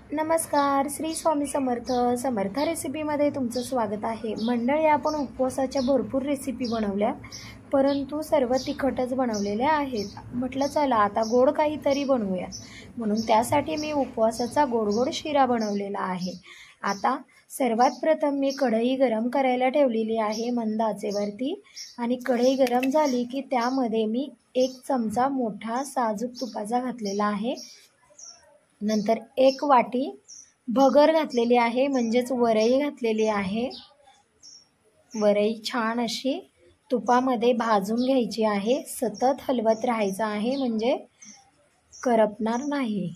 नमस्कार. श्री स्वामी समर्थ. समर्थ रेसिपीमध्ये तुमचं स्वागत आहे. मंडळी, आपण उपवासाच्या भरपूर रेसिपी बनवल्या, परंतु सर्व तिखटच बनवलेल्या आहेत. म्हटलं चला आता गोड काहीतरी बनवूया, म्हणून त्यासाठी मी उपवासाचा गोड शिरा बनवलेला आहे. आता सर्वात प्रथम मी कढई गरम करायला ठेवलेली आहे मंद आचेवरती, आणि कढई गरम झाली की त्यामध्ये मी 1 चमचा मोठा साजूक तुपाचा घातलेला आहे. नंतर 1 वाटी भगर घातलेली आहे, म्हणजेच वरई घातलेली आहे. वरई छान अशी तुपामध्ये भाजून घ्यायची आहे. सतत हलवत राहायचं आहे, म्हणजे करपणार नाही.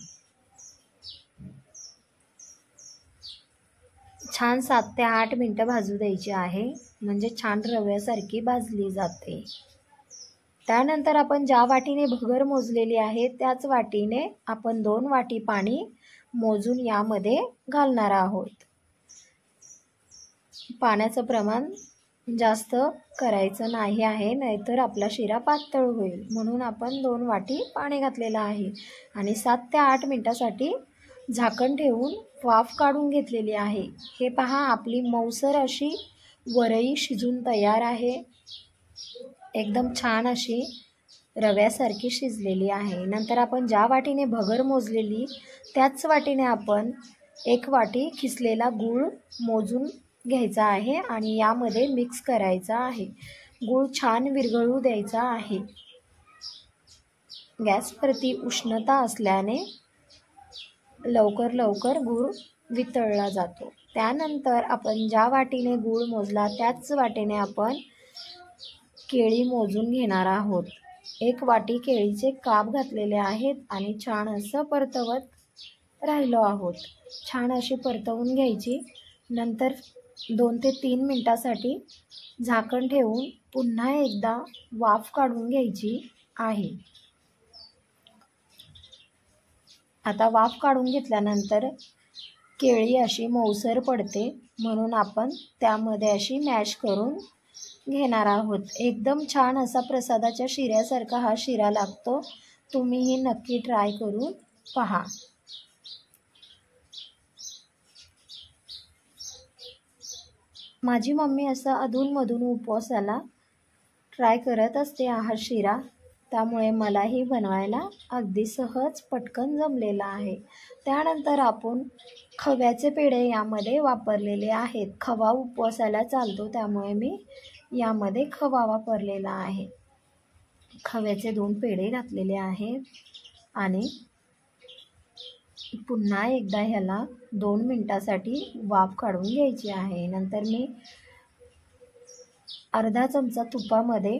छान 7 ते 8 मिनटं भाजू द्यायची आहे, म्हणजे छान रव्यासारखी भाजली जाते. त्यानंतर आपण ज्या वाटीने भगर मोजलेली आहे त्याच वाटीने आपण 2 वाटी पाणी मोजून यामध्ये घालणार आहोत. पाण्याचं प्रमाण जास्त करायचं नाही आहे, नाहीतर आपला शिरा पातळ होईल, म्हणून आपण 2 वाटी पाणी घातलेलं आहे. आणि 7 ते 8 मिनटासाठी झाकण ठेवून वाफ काढून घेतलेली आहे. हे पहा, आपली मऊसर अशी वरई शिजून तयार आहे. एकदम छान अशी रव्यासारखी शिजलेली आहे. नंतर आपण ज्या वाटीने भगर मोजलेली त्याच वाटीने आपण 1 वाटी खिसलेला गूळ मोजून घ्यायचा आहे आणि यामध्ये मिक्स करायचा आहे. गूळ छान विरघळू द्यायचा आहे. गॅसवरती उष्णता असल्याने लवकर गूळ वितळला जातो. त्यानंतर आपण ज्या वाटीने गूळ मोजला त्याच वाटीने आपण केळी मोजून घेणार आहोत. 1 वाटी केळीचे काप घातलेले आहेत आणि छान असं परतवत राहिलो आहोत. छान अशी परतवून घ्यायची. नंतर 2 ते 3 मिनटासाठी झाकण ठेवून पुन्हा एकदा वाफ काढून घ्यायची आहे. आता वाफ काढून घेतल्यानंतर केळी अशी मऊसर पडते, म्हणून आपण त्यामध्ये अशी मॅश करून घेणार आहोत. एकदम छान असा प्रसादाच्या शिऱ्यासारखा हा शिरा लागतो. तुम्हीही नक्की ट्राय करून पहा. माझी मम्मी असं अधूनमधून उपवासाला ट्राय करत असते हा शिरा, त्यामुळे मलाही बनवायला अगदी सहज पटकन जमलेला आहे. त्यानंतर आपण खव्याचे पेढे यामध्ये वापरलेले आहेत. खवा उपवासाला चालतो, त्यामुळे मी यामध्ये खवा वापरलेला आहे. खव्याचे 2 पेढे घातलेले आहेत आणि पुन्हा एकदा ह्याला 2 मिनटासाठी वाफ काढून घ्यायची आहे. नंतर मी अर्धा चमचा तुपामध्ये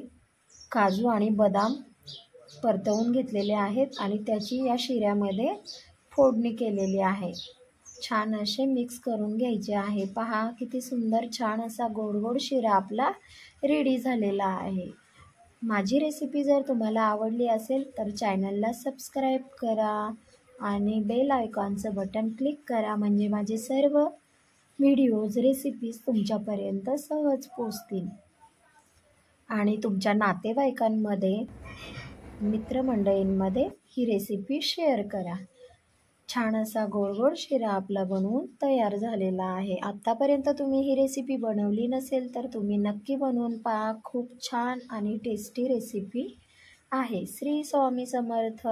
काजू आणि बदाम परतवून घेतलेले आहेत आणि त्याची या शिऱ्यामध्ये फोडणी केलेली आहे. छान असे मिक्स करून घ्यायचे आहे. पहा, किती सुंदर छान असा गोड शिरा आपला रेडी झालेला आहे. माझी रेसिपी जर तुम्हाला आवडली असेल तर चॅनलला सबस्क्राईब करा आणि बेल आयकॉनचं बटन क्लिक करा, म्हणजे माझे सर्व व्हिडिओज रेसिपीज तुमच्यापर्यंत सहज पोचतील. आणि तुमच्या नातेवाईकांमध्ये, मित्रमंडळींमध्ये ही रेसिपी शेअर करा. छान असा गोड शिरा आपला बनवून तयार झालेला आहे. आत्तापर्यंत तुम्ही ही रेसिपी बनवली नसेल तर तुम्ही नक्की बनवून पहा. खूप छान आणि टेस्टी रेसिपी आहे. श्री स्वामी समर्थ.